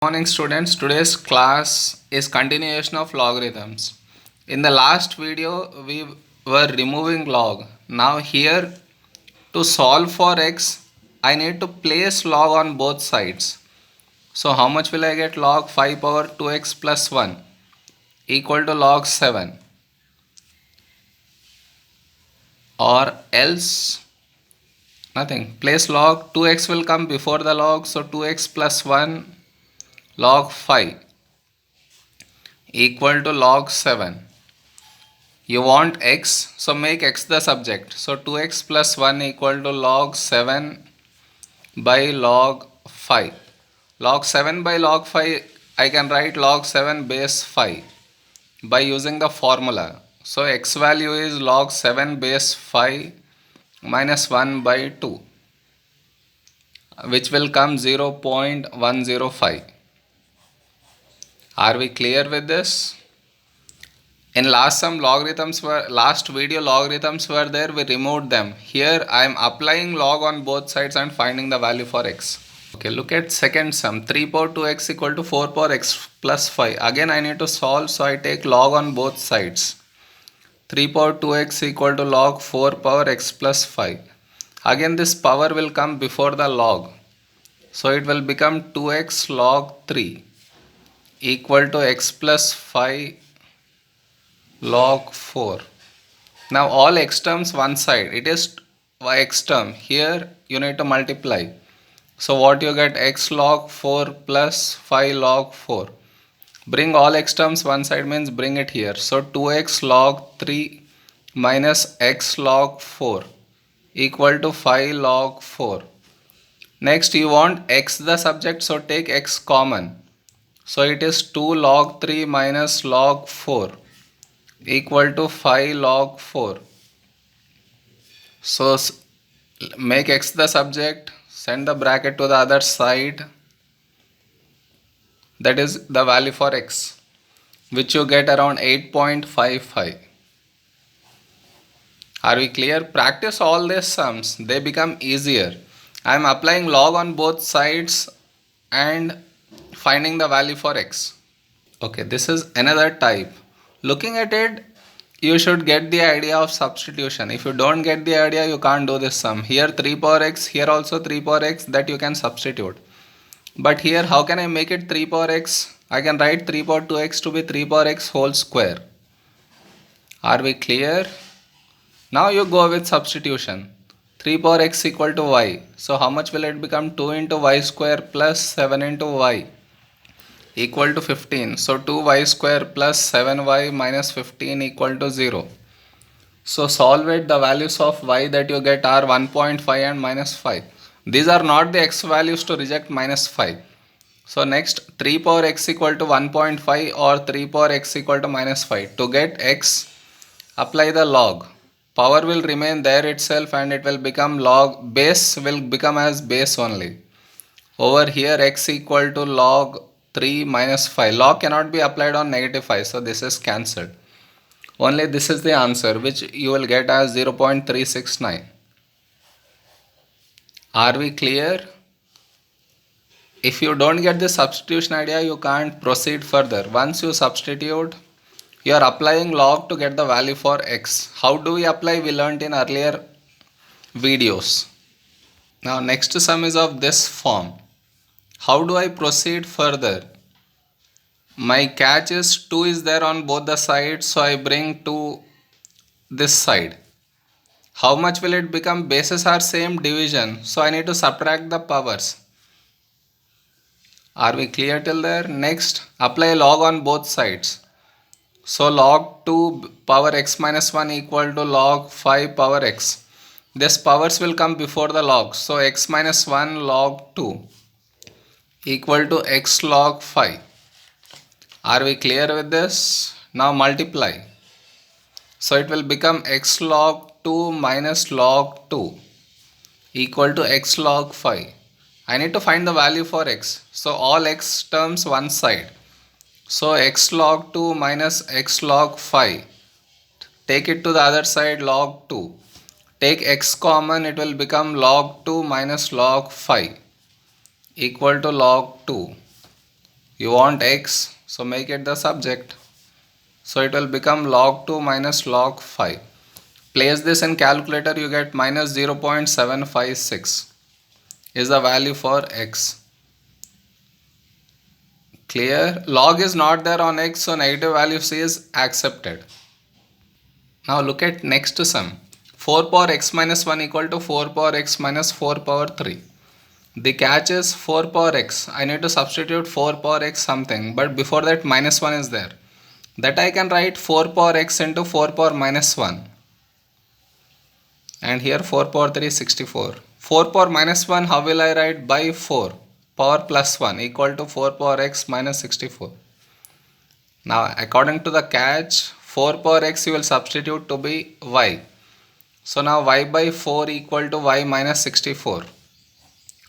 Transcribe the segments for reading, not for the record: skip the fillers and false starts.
Morning students, today's class is continuation of logarithms. In the last video we were removing log. Now here to solve for x I need to place log on both sides. So how much will I get? Log 5 power 2x plus 1 equal to log 7, or else nothing. Place log, 2x will come before the log, so 2x plus 1 log 5 equal to log 7. You want x, so make x the subject. So 2x plus 1 equal to log 7 by log 5. Log 7 by log 5, I can write log 7 base 5 by using the formula. So x value is log 7 base 5 minus 1 by 2, which will come 0.105. Are we clear with this? In last video logarithms were there, we removed them. Here I am applying log on both sides and finding the value for x. Okay, look at second sum. 3 power 2x equal to 4 power x plus 5. Again I need to solve, so I take log on both sides. 3 power 2x equal to log 4 power x plus 5. Again this power will come before the log. So it will become 2x log 3 equal to x plus 5 log 4. Now all x terms one side, it is x term. Here you need to multiply. So what you get? X log 4 plus 5 log 4. Bring all x terms one side means bring it here. So 2x log 3 minus x log 4 equal to 5 log 4. Next you want x the subject, so take x common. So it is 2 log 3 minus log 4 equal to 5 log 4. So make x the subject, send the bracket to the other side. That is the value for x, which you get around 8.55. Are we clear? Practice all these sums, they become easier. I am applying log on both sides and finding the value for x. Okay, this is another type. Looking at it, you should get the idea of substitution. If you don't get the idea, you can't do this sum. Here 3 power x, here also 3 power x, that you can substitute. But here how can I make it 3 power x? I can write 3 power 2x to be 3 power x whole square. Are we clear? Now you go with substitution. 3 power x equal to y. So how much will it become? 2 into y square plus 7 into y equal to 15. So 2y square plus 7y minus 15 equal to 0. So solve it. The values of y that you get are 1.5 and minus 5. These are not the x values to reject minus 5. So next 3 power x equal to 1.5 or 3 power x equal to minus 5. To get x, apply the log. Power will remain there itself and it will become log. Base will become as base only. Over here x equal to log 3 minus 5. Log cannot be applied on negative 5, so this is cancelled. Only this is the answer, which you will get as 0.369. Are we clear? If you don't get the substitution idea, you can't proceed further. Once you substitute, you are applying log to get the value for x. How do we apply? We learnt in earlier videos. Now next sum is of this form. How do I proceed further? My catch is 2 is there on both the sides, so I bring 2 this side. How much will it become? Bases are same, division, so I need to subtract the powers. Are we clear till there? Next, apply log on both sides. So log 2 power x minus 1 equal to log 5 power x. This powers will come before the log. So x minus 1 log 2 equal to x log 5. Are we clear with this? Now multiply. So it will become x log 2 minus log 2 equal to x log 5. I need to find the value for x. So all x terms one side. So x log 2 minus x log 5. Take it to the other side, log 2. Take x common, it will become log 2 minus log 5 equal to log 2. You want x, so make it the subject. So it will become log 2 minus log 5. Place this in calculator, you get minus 0.756 is the value for x. Clear? Log is not there on x, so negative value C is accepted. Now look at next sum. 4 power x minus 1 equal to 4 power x minus 4 power 3. The catch is 4 power x. I need to substitute 4 power x something, but before that minus 1 is there. That I can write 4 power x into 4 power minus 1. And here 4 power 3 is 64. 4 power minus 1, how will I write? By 4 power plus 1 equal to 4 power x minus 64. Now according to the catch, 4 power x you will substitute to be y. So now y by 4 equal to y minus 64.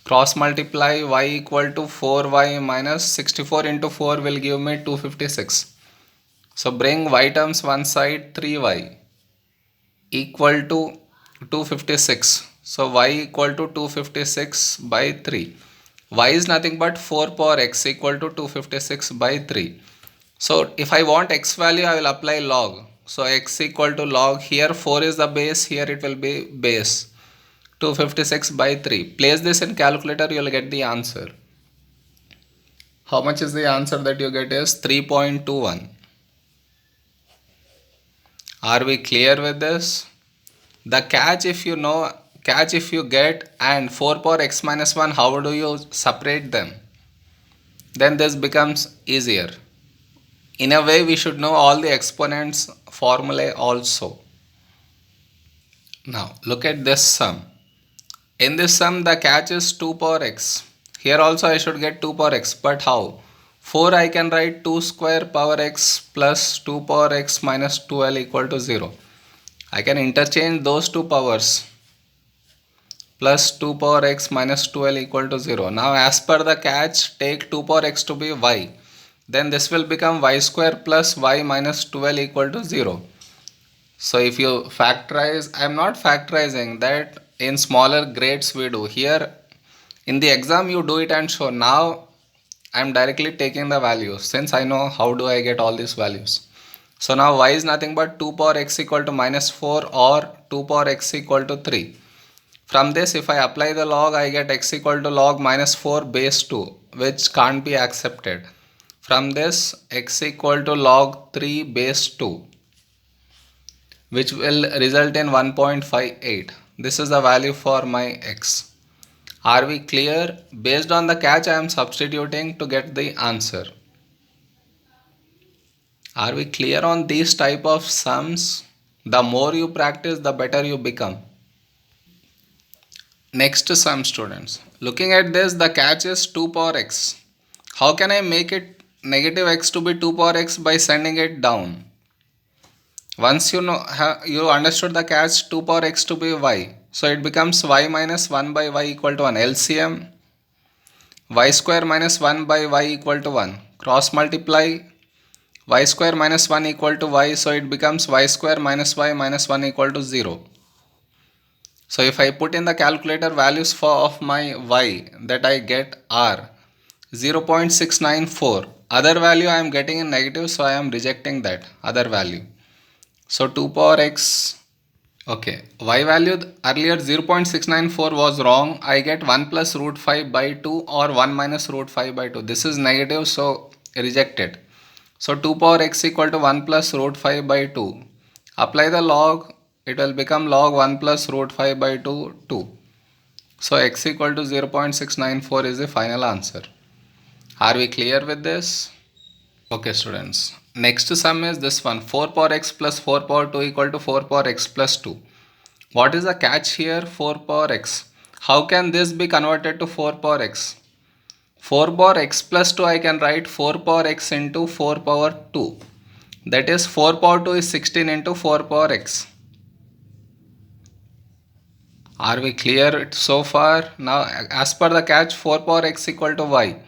Cross multiply y equal to 4y minus 64 into 4 will give me 256. So bring y terms one side, 3y equal to 256. So y equal to 256 by 3. Y is nothing but 4 power x equal to 256 by 3. So if I want x value, I will apply log. So x equal to log, here 4 is the base, here it will be base. 256 by 3. Place this in calculator, you will get the answer. How much is the answer that you get is 3.21. Are we clear with this? The catch, if you know, catch if you get and 4 power x minus 1, how do you separate them? Then this becomes easier. In a way, we should know all the exponents formulae also. Now look at this sum. In this sum, the catch is 2 power x. Here also I should get 2 power x, but how? 4 I can write 2 square power x plus 2 power x minus 12 equal to 0. I can interchange those two powers. Plus 2 power x minus 12 equal to 0. Now as per the catch, take 2 power x to be y. Then this will become y square plus y minus 12 equal to 0. So if you factorize, I am not factorizing that. In smaller grades we do. Here in the exam you do it and show. Now I am directly taking the values since I know how do I get all these values. So now y is nothing but 2 power x equal to minus 4 or 2 power x equal to 3. From this if I apply the log, I get x equal to log minus 4 base 2, which can't be accepted. From this x equal to log 3 base 2, which will result in 1.58. This is the value for my x. Are we clear? Based on the catch I am substituting to get the answer. Are we clear on these type of sums? The more you practice, the better you become. Next sum, students. Looking at this, the catch is 2 power x. How can I make it negative x to be 2 power x? By sending it down. Once you know, you understood the catch, 2 power x to be y. So it becomes y minus 1 by y equal to 1. LCM, y square minus 1 by y equal to 1. Cross multiply, y square minus 1 equal to y. So it becomes y square minus y minus 1 equal to 0. So if I put in the calculator values of my y that I get are 0.694. Other value I am getting in negative, so I am rejecting that other value. So 2 power x, okay, y value earlier 0.694 was wrong. I get 1 plus root 5 by 2 or 1 minus root 5 by 2. This is negative, so reject it. So 2 power x equal to 1 plus root 5 by 2. Apply the log, it will become log 1 plus root 5 by 2, 2. So x equal to 0.694 is the final answer. Are we clear with this? Okay students, next sum is this one, 4 power x plus 4 power 2 equal to 4 power x plus 2. What is the catch here? 4 power x. How can this be converted to 4 power x? 4 power x plus 2 I can write 4 power x into 4 power 2. That is 4 power 2 is 16 into 4 power x. Are we clear so far? Now as per the catch, 4 power x equal to y.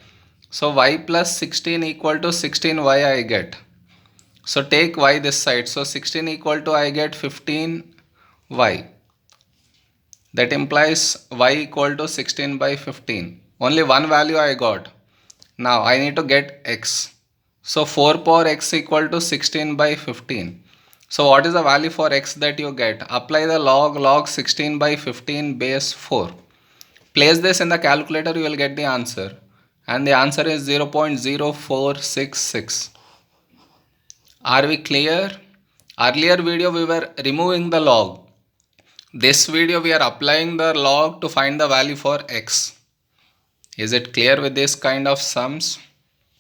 So y plus 16 equal to 16y I get. So take y this side. So 16 equal to I get 15y. That implies y equal to 16 by 15. Only one value I got. Now I need to get x. So 4 power x equal to 16 by 15. So what is the value for x that you get? Apply the log 16 by 15 base 4. Place this in the calculator, you will get the answer. And the answer is 0.0466. Are we clear? Earlier video we were removing the log. This video we are applying the log to find the value for x. Is it clear with this kind of sums?